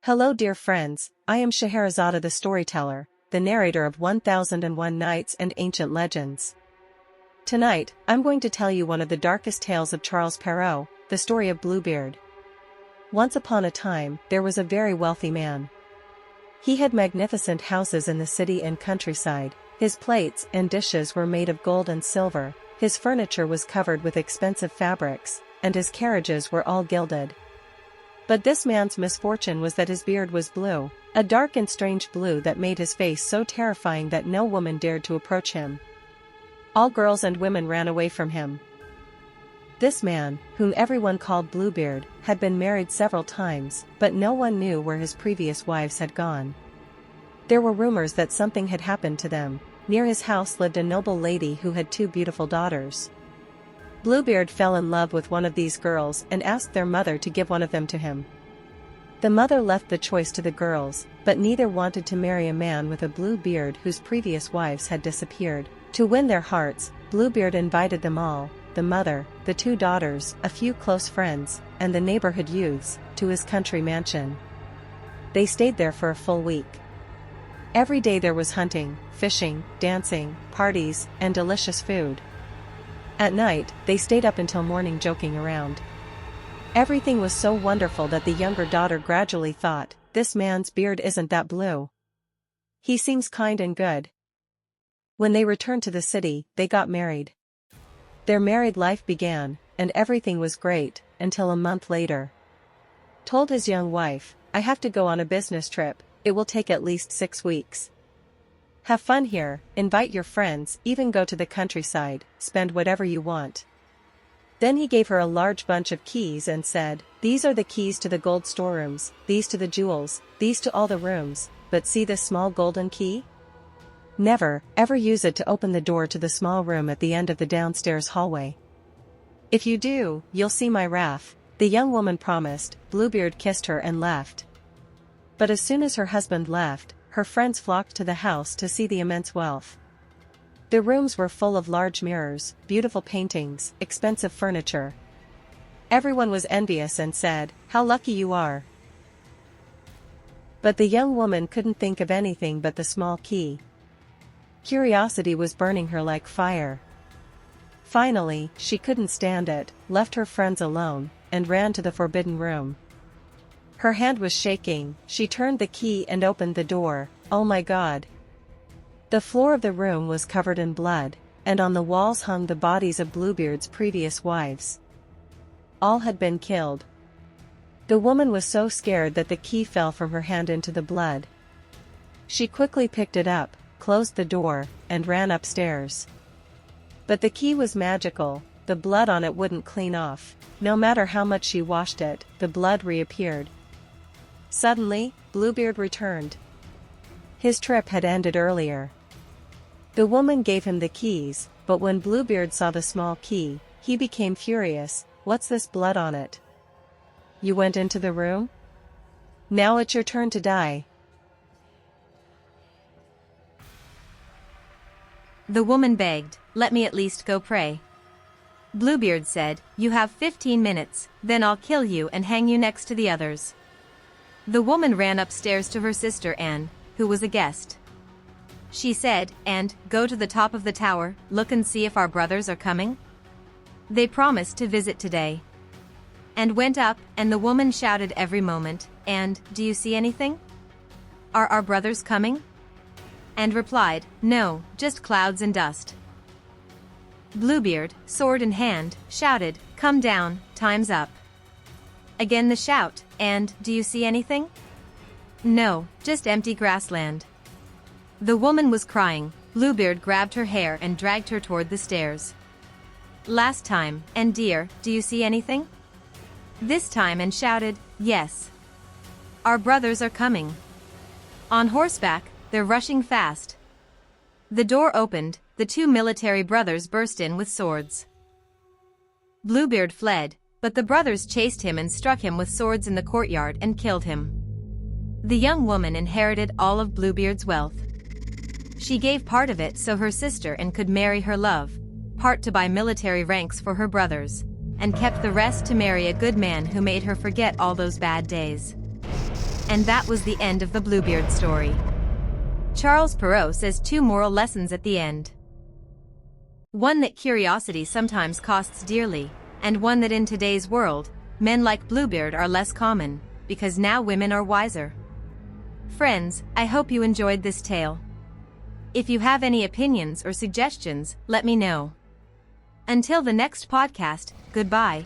Hello dear friends, I am Shahrzad the storyteller, the narrator of 1001 Nights and Ancient Legends. Tonight, I'm going to tell you one of the darkest tales of Charles Perrault, the story of Bluebeard. Once upon a time, there was a very wealthy man. He had magnificent houses in the city and countryside, his plates and dishes were made of gold and silver, his furniture was covered with expensive fabrics, and his carriages were all gilded. But this man's misfortune was that his beard was blue, a dark and strange blue that made his face so terrifying that no woman dared to approach him. All girls and women ran away from him. This man, whom everyone called Bluebeard, had been married several times, but no one knew where his previous wives had gone. There were rumors that something had happened to them. Near his house lived a noble lady who had two beautiful daughters. Bluebeard fell in love with one of these girls and asked their mother to give one of them to him. The mother left the choice to the girls, but neither wanted to marry a man with a blue beard whose previous wives had disappeared. To win their hearts, Bluebeard invited them all, the mother, the two daughters, a few close friends, and the neighborhood youths, to his country mansion. They stayed there for a full week. Every day there was hunting, fishing, dancing, parties, and delicious food. At night, they stayed up until morning joking around. Everything was so wonderful that the younger daughter gradually thought, "This man's beard isn't that blue. He seems kind and good." When they returned to the city, they got married. Their married life began, and everything was great, until a month later. Told his young wife, "I have to go on a business trip, it will take at least 6 weeks. Have fun here, invite your friends, even go to the countryside, spend whatever you want." Then he gave her a large bunch of keys and said, "These are the keys to the gold storerooms, these to the jewels, these to all the rooms, but see this small golden key? Never, ever use it to open the door to the small room at the end of the downstairs hallway. If you do, you'll see my wrath." The young woman promised. Bluebeard kissed her and left. But as soon as her husband left, her friends flocked to the house to see the immense wealth. The rooms were full of large mirrors, beautiful paintings, expensive furniture. Everyone was envious and said, "How lucky you are." But the young woman couldn't think of anything but the small key. Curiosity was burning her like fire. Finally, she couldn't stand it, left her friends alone, and ran to the forbidden room. Her hand was shaking, she turned the key and opened the door. Oh my God! The floor of the room was covered in blood, and on the walls hung the bodies of Bluebeard's previous wives. All had been killed. The woman was so scared that the key fell from her hand into the blood. She quickly picked it up, closed the door, and ran upstairs. But the key was magical, the blood on it wouldn't clean off. No matter how much she washed it, the blood reappeared. Suddenly, Bluebeard returned. His trip had ended earlier. The woman gave him the keys, but when Bluebeard saw the small key, he became furious. "What's this blood on it? You went into the room? Now it's your turn to die." The woman begged, "Let me at least go pray." Bluebeard said, "You have 15 minutes, then I'll kill you and hang you next to the others." The woman ran upstairs to her sister Anne, who was a guest. She said, "And, go to the top of the tower, look and see if our brothers are coming." They promised to visit today. And went up, and the woman shouted every moment, "And, do you see anything? Are our brothers coming?" And replied, "No, just clouds and dust." Bluebeard, sword in hand, shouted, "Come down, time's up." Again the shout, "And, do you see anything?" "No, just empty grassland." The woman was crying. Bluebeard grabbed her hair and dragged her toward the stairs. Last time, "And dear, do you see anything?" This time and shouted, "Yes. Our brothers are coming. On horseback, they're rushing fast." The door opened, the two military brothers burst in with swords. Bluebeard fled, but the brothers chased him and struck him with swords in the courtyard and killed him. The young woman inherited all of Bluebeard's wealth. She gave part of it so her sister Anne could marry her love, part to buy military ranks for her brothers, and kept the rest to marry a good man who made her forget all those bad days. And that was the end of the Bluebeard story. Charles Perrault says 2 moral lessons at the end. One, that curiosity sometimes costs dearly, and one, that in today's world, men like Bluebeard are less common, because now women are wiser. Friends, I hope you enjoyed this tale. If you have any opinions or suggestions, let me know. Until the next podcast, goodbye.